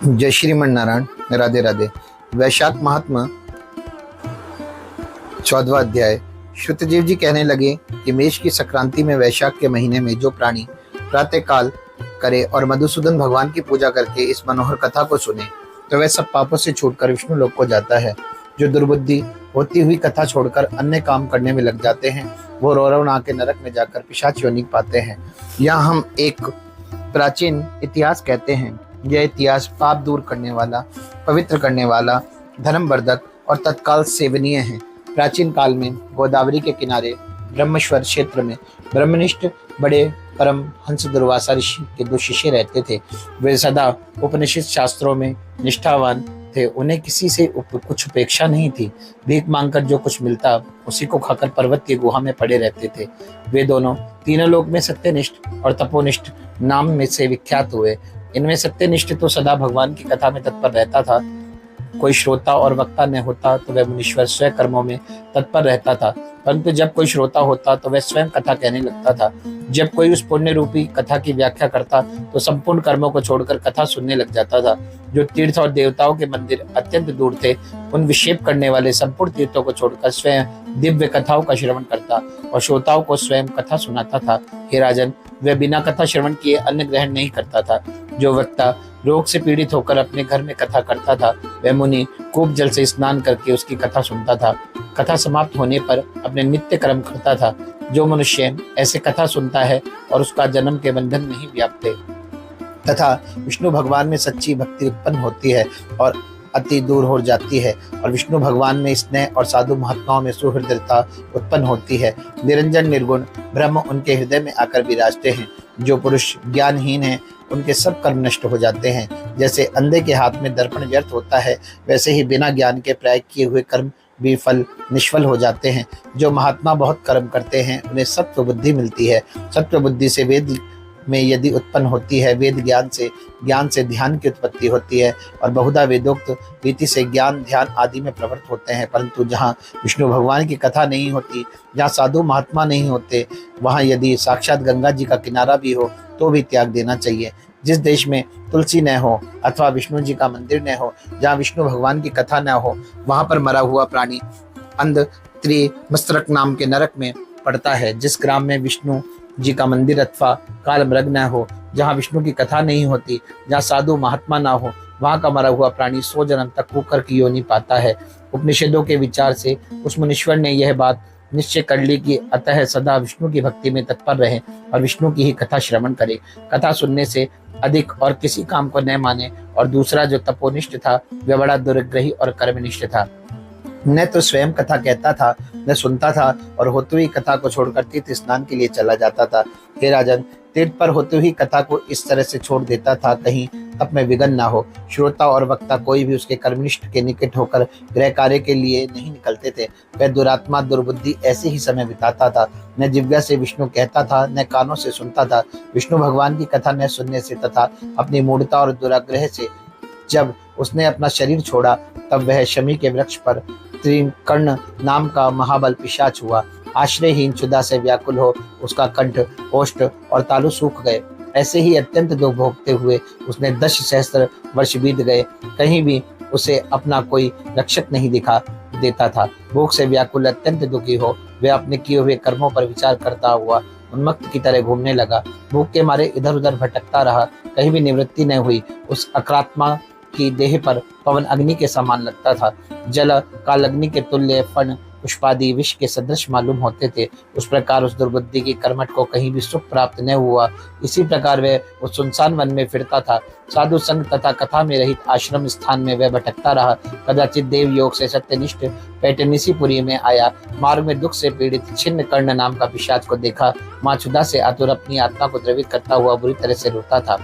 जय श्रीमन नारायण। राधे राधे। वैशाख महात्मा 14वां अध्याय। श्रुतजीव जी कहने लगे कि मेष की संक्रांति में वैशाख के महीने में जो प्राणी प्रातः काल करे और मधुसूदन भगवान की पूजा करके इस मनोहर कथा को सुने तो वह सब पापों से छूटकर विष्णु लोक को जाता है। जो दुर्बुद्धि होती हुई कथा छोड़कर अन्य काम करने में लग जाते हैं वो रौरव के नरक में जाकर पिशाच योनि पाते हैं। यहाँ हम एक प्राचीन इतिहास कहते हैं। यह इतिहास पाप दूर करने वाला, पवित्र करने वाला, धर्मवर्धक और तत्काल सेवनीय है। प्राचीन काल में गोदावरी के किनारे ब्रह्मेश्वर क्षेत्र में ब्रह्मनिष्ठ बड़े परम हंस दुर्वासा ऋषि के 2 शिष्य रहते थे। वे सदा उपनिषद शास्त्रों में निष्ठावान थे। उन्हें किसी से कुछ उपेक्षा नहीं थी। भीख मांगकर जो कुछ मिलता उसी को खाकर पर्वत की गुहा में पड़े रहते थे। वे दोनों तीनों लोक में सत्यनिष्ठ और तपोनिष्ठ नाम में से विख्यात हुए। इनमें सत्यनिष्ठ तो सदा भगवान की कथा में तत्पर रहता था। कोई श्रोता और वक्ता न होता तो वह मुनीश्वर स्वयं कर्मों में तत्पर रहता था, परंतु जब कोई श्रोता होता तो वह स्वयं कथा कहने लगता था। जब कोई उस पुण्य रूपी कथा की व्याख्या करता तो संपूर्ण कर्मों को छोड़कर कथा सुनने लग जाता था। जो तीर्थ और देवताओं के मंदिर अत्यंत दूर थे उन विक्षेप करने वाले संपूर्ण तीर्थों को छोड़कर स्वयं दिव्य कथाओं का श्रवण करता और श्रोताओं को स्वयं कथा सुनाता था। हे राजन, वह बिना कथा श्रवण किए अन्न ग्रहण नहीं करता था। जो वक्ता रोग से पीड़ित होकर अपने घर में कथा करता था वह मुनि कूप जल से स्नान करके उसकी कथा सुनता था। कथा समाप्त होने पर अपने नित्य कर्म करता था। जो मनुष्य ऐसे कथा सुनता है और उसका जन्म के बंधन नहीं व्यापते तथा विष्णु भगवान में सच्ची भक्ति उत्पन्न होती है और अति दूर हो जाती है और विष्णु भगवान में स्नेह और साधु महात्माओं में सुहृदयता उत्पन्न होती है। निरंजन निर्गुण ब्रह्म उनके हृदय में आकर विराजते हैं। जो पुरुष ज्ञानहीन है उनके सब कर्म नष्ट हो जाते हैं। जैसे अंधे के हाथ में दर्पण व्यर्थ होता है वैसे ही बिना ज्ञान के प्रयोग किए हुए कर्म भी फल निष्फल हो जाते हैं। जो महात्मा बहुत कर्म करते हैं उन्हें सत्व बुद्धि मिलती है। सत्व बुद्धि से वेद में यदि उत्पन्न होती है, वेद ज्ञान से ध्यान की उत्पत्ति होती है और बहुधा वेदोक्त रीति से ज्ञान ध्यान आदि में प्रवृत्त होते हैं। परंतु जहाँ विष्णु भगवान की कथा नहीं होती, जहाँ साधु महात्मा नहीं होते, वहाँ यदि साक्षात गंगा जी का किनारा भी हो तो भी त्याग देना चाहिए। जिस देश में तुलसी न हो अथवा विष्णु जी का मंदिर न हो, जहाँ विष्णु भगवान की कथा न हो, वहाँ पर मरा हुआ प्राणी अंध त्रिमस्तक नाम के नरक में पड़ता है। जिस ग्राम में विष्णु जी का मंदिर अथवा काल मृग न हो, जहाँ विष्णु की कथा नहीं होती, जहाँ साधु महात्मा ना हो, वहाँ का मरा हुआ प्राणी 100 जन्म तक कुकर की योनि पाता है। उपनिषदों के विचार से उस मुनीश्वर ने यह बात निश्चय कर ली कि अतः सदा विष्णु की भक्ति में तत्पर रहे और विष्णु की ही कथा श्रवण करे। कथा सुनने से अधिक और किसी काम को न माने। और दूसरा जो तपोनिष्ठ था वह बड़ा दुर्ग्रही और कर्मनिष्ठ था। न तो स्वयं कथा कहता था न सुनता था और होते हुई कथा को छोड़कर तीर्थ स्नान के लिए चला जाता था। हे राजन, तीर्थ पर होते हुई कथा को इस तरह से छोड़ देता था कहीं तप में विघ्न ना हो। श्रोता और वक्ता कोई भी उसके कर्मनिष्ठ के निकट होकर गृह कार्य के लिए नहीं निकलते थे। वह दुरात्मा दुर्बुद्धि ऐसे ही समय बिताता था। न जिह्वा से विष्णु कहता था न कानों से सुनता था। विष्णु भगवान की कथा न सुनने से तथा अपनी मूढ़ता और दुराग्रह से जब उसने अपना शरीर छोड़ा तब वह शमी के वृक्ष पर त्रिकर्ण नाम का महाबल पिशाच हुआ। आश्रयहीन क्षुधा से व्याकुल हो उसका कंठ, ओष्ठ और तालु सूख गए। ऐसे ही अत्यंत दुख भोगते हुए उसने 10 सहस्त्र वर्ष बीत गए। कहीं भी उसे अपना कोई रक्षक नहीं दिखा देता था। भूख से व्याकुल अत्यंत दुखी हो वह अपने किए हुए कर्मों पर विचार करता हुआ उन्मत्त की तरह घूमने लगा। भूख के मारे इधर उधर भटकता रहा, कहीं भी निवृत्ति न हुई। उस अक्रात्मा की देह पर पवन अग्नि के समान लगता था। जल काल अग्नि के तुल्य फण पुष्पादि विष के सदृश मालूम होते थे। उस प्रकार उस दुर्बुद्धि की कर्मठ को कहीं भी सुख प्राप्त न हुआ। इसी प्रकार वह उस सुनसान वन में फिरता था। साधु संग तथा कथा में रहित आश्रम स्थान में वह भटकता रहा। कदाचित देव योग से सत्यनिष्ठ पैटनिसीपुरी में आया। मार्ग में दुख से पीड़ित छिन्न कर्ण नाम का पिशाच को देखा। माँ क्षुधा से आतुर अपनी आत्मा को द्रवित करता हुआ बुरी तरह से रोता था।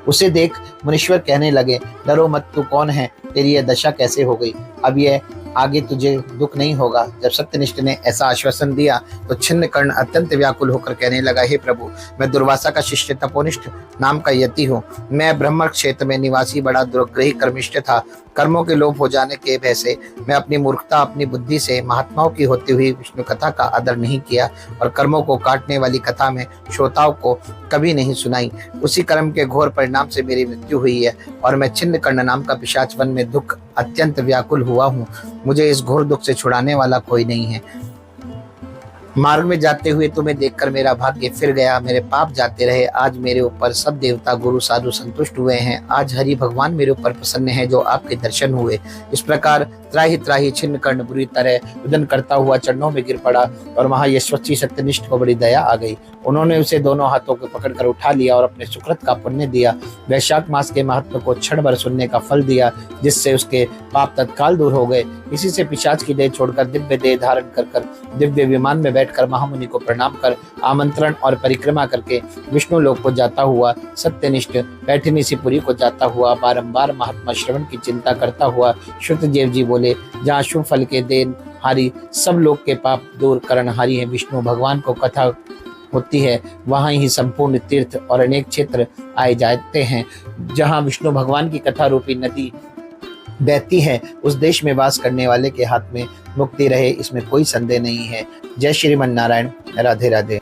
उसे देख मुनीश्वर कहने लगे, डरो मत, तू कौन है? तेरी यह दशा कैसे हो गई? अब यह आगे तुझे दुख नहीं होगा। जब सत्यनिष्ठ ने ऐसा आश्वासन दिया तो छिन्न कर्ण अत्यंत व्याकुल होकर कहने लगा, हे प्रभु, मैं दुर्वासा का शिष्य तपोनिष्ठ नाम का यति हूँ। मैं ब्रह्म क्षेत्र में निवासी बड़ा दुर्ग्रही कर्मिष्ठ था। कर्मों के लोप हो जाने के भय से मैं अपनी मूर्खता, अपनी बुद्धि से महात्माओं की होती हुई विष्णु कथा का आदर नहीं किया और कर्मों को काटने वाली कथा में श्रोताओं को कभी नहीं सुनाई। उसी कर्म के घोर परिणाम से मेरी मृत्यु हुई है और मैं छिन्न कर्ण नाम का पिशाच वन में दुख अत्यंत व्याकुल हुआ हूँ। मुझे इस घोर दुख से छुड़ाने वाला कोई नहीं है। मार्ग में जाते हुए तुम्हें देखकर मेरा भाग्य फिर गया। मेरे पाप जाते रहे। आज मेरे ऊपर सब देवता, गुरु, साधु संतुष्ट हुए हैं। आज हरि भगवान मेरे ऊपर प्रसन्न है जो आपके दर्शन हुए। इस प्रकार त्राहि त्राहि छिन्न कर्ण बुरी तरह रुदन करता हुआ चरणों में गिर पड़ा और वहां यशस्वी सत्यनिष्ठ को बड़ी दया आ गई। उन्होंने उसे दोनों हाथों को पकड़कर उठा लिया और अपने सुकृत का पुण्य दिया। वैशाख मास के महत्व को क्षण भर सुनने का फल दिया, जिससे उसके पाप तत्काल दूर हो गए। इसी से पिशाच की देह छोड़कर दिव्य देह धारण कर दिव्य विमान में बैठकर महामुनि को प्रणाम कर आमंत्रण और परिक्रमा करके विष्णु लोक को जाता हुआ सत्यनिष्ठ पैठनीसीपुरी को जाता हुआ बारंबार महात्मा श्रवण की चिंता करता हुआ श्रुतदेव जी बोले, जहाँ शुभ फल के देन हारी, सब लोग के पाप दूर करणहारी है विष्णु भगवान को कथा होती है, वहाँ ही संपूर्ण तीर्थ और अनेक क्षेत्र आए जाते हैं। जहाँ विष्णु भगवान की कथा रूपी नदी बहती है, उस देश में वास करने वाले के हाथ में मुक्ति रहे, इसमें कोई संदेह नहीं है। जय श्रीमन नारायण। राधे राधे।